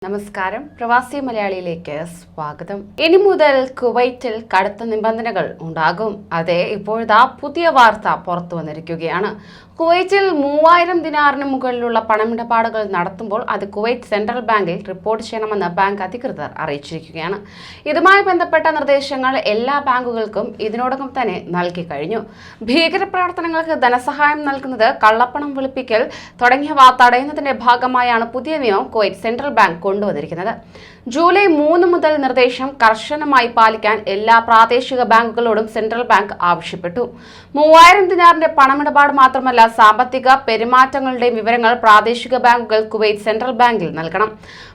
നമസ്കാരം, പ്രവാസി മലയാളിയിലേക്ക് സ്വാഗതം. ഇനി മുതൽ കുവൈറ്റിൽ കടുത്ത നിബന്ധനകൾ ഉണ്ടാകും. അതെ, ഇപ്പോഴത്തെ പുതിയ വാർത്ത പുറത്തു വന്നിരിക്കുകയാണ്. കുവൈറ്റിൽ 3000 ദിനാറിന് മുകളിലുള്ള പണമിടപാടുകൾ നടത്തുമ്പോൾ അത് കുവൈറ്റ് സെൻട്രൽ ബാങ്കിൽ റിപ്പോർട്ട് ചെയ്യണമെന്ന് ബാങ്ക് അധികൃതർ അറിയിച്ചിരിക്കുകയാണ്. ഇതുമായി ബന്ധപ്പെട്ട നിർദ്ദേശങ്ങൾ എല്ലാ ബാങ്കുകൾക്കും ഇതിനോടകം തന്നെ നൽകി കഴിഞ്ഞു. ഭീകരപ്രവർത്തനങ്ങൾക്ക് ധനസഹായം നൽകുന്നത്, കള്ളപ്പണം വെളുപ്പിക്കൽ തുടങ്ങിയവ തടയുന്നതിന്റെ ഭാഗമായാണ് പുതിയ നിയമം കുവൈറ്റ് സെൻട്രൽ ബാങ്ക് കൊണ്ടുവന്നിരിക്കുന്നത്. ജൂലൈ 3 മുതൽ നിർദ്ദേശം കർശനമായി പാലിക്കാൻ എല്ലാ പ്രാദേശിക ബാങ്കുകളോടും സെൻട്രൽ ബാങ്ക് ആവശ്യപ്പെട്ടു. 3000 ദിനാറിന്റെ പണമിടപാട് മാത്രമല്ല, സാമ്പത്തിക പെരുമാറ്റങ്ങളുടെ വിവരങ്ങൾ പ്രാദേശിക ബാങ്കുകൾ കുവൈറ്റ് സെൻട്രൽ ബാങ്കിൽ നൽകണം.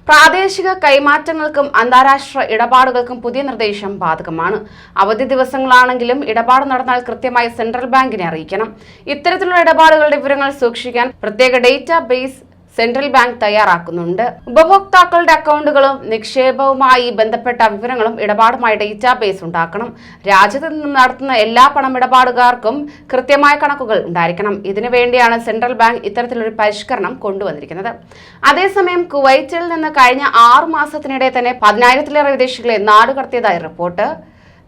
പ്രാദേശിക കൈമാറ്റങ്ങൾക്കും അന്താരാഷ്ട്ര ഇടപാടുകൾക്കും പുതിയ നിർദ്ദേശം ബാധകമാണ്. അവധി ദിവസങ്ങളാണെങ്കിലും ഇടപാട് നടന്നാൽ കൃത്യമായി സെൻട്രൽ ബാങ്കിനെ അറിയിക്കണം. ഇത്തരത്തിലുള്ള ഇടപാടുകളുടെ വിവരങ്ങൾ സൂക്ഷിക്കാൻ പ്രത്യേക ഡേറ്റാബേസ് സെൻട്രൽ ബാങ്ക് തയ്യാറാക്കുന്നുണ്ട്. ഉപഭോക്താക്കളുടെ അക്കൗണ്ടുകളും നിക്ഷേപവുമായി ബന്ധപ്പെട്ട വിവരങ്ങളും ഇടപാടുമായി ഡേറ്റാബേസ് ഉണ്ടാക്കണം. രാജ്യത്ത് നിന്നും നടത്തുന്ന എല്ലാ പണമിടപാടുകാർക്കും കൃത്യമായ കണക്കുകൾ ഉണ്ടായിരിക്കണം. ഇതിനു വേണ്ടിയാണ് സെൻട്രൽ ബാങ്ക് ഇത്തരത്തിലൊരു പരിഷ്കരണം കൊണ്ടുവന്നിരിക്കുന്നത്. അതേസമയം കുവൈറ്റിൽ നിന്ന് കഴിഞ്ഞ 6 മാസത്തിനിടെ തന്നെ 10,000-ലേറെ വിദേശികളെ നാടുകടത്തിയതായി റിപ്പോർട്ട്.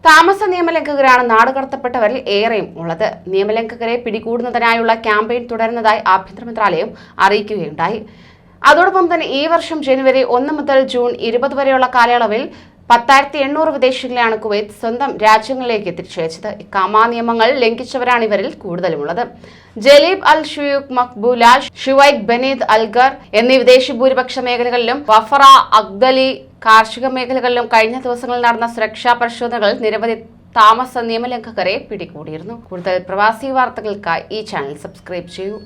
താമസ നിയമലംഘകരാണ് നാടുകടത്തപ്പെട്ടവരിൽ ഏറെയും ഉള്ളത്. നിയമലംഘകരെ പിടികൂടുന്നതിനായുള്ള ക്യാമ്പയിൻ തുടരുന്നതായി ആഭ്യന്തര മന്ത്രാലയം അറിയിക്കുകയുണ്ടായി. അതോടൊപ്പം തന്നെ ഈ വർഷം ജനുവരി 1 മുതൽ ജൂൺ 20 വരെയുള്ള കാലയളവിൽ 10,800 വിദേശികളെയാണ് കുവൈറ്റ് സ്വന്തം രാജ്യങ്ങളിലേക്ക് തിരിച്ചയച്ചത്. ഇഖാമ നിയമങ്ങൾ ലംഘിച്ചവരാണ് ഇവരിൽ കൂടുതലുമുള്ളത്. ജലീബ് അൽ ഷുയൂഖ്, മക്ബൂല, ഷുവൈഖ്, ബനീദ്, അൽഗർ എന്നീ വിദേശി ഭൂരിപക്ഷ മേഖലകളിലും വഫറ, അഗ്ദലി കാർഷിക മേഖലകളിലും കഴിഞ്ഞ ദിവസങ്ങളിൽ നടന്ന സുരക്ഷാ പരിശോധനകൾ നിരവധി താമസ നിയമലംഘകരെ പിടികൂടിയിരുന്നു. കൂടുതൽ പ്രവാസി വാർത്തകൾക്കായി ഈ ചാനൽ സബ്സ്ക്രൈബ് ചെയ്യൂ.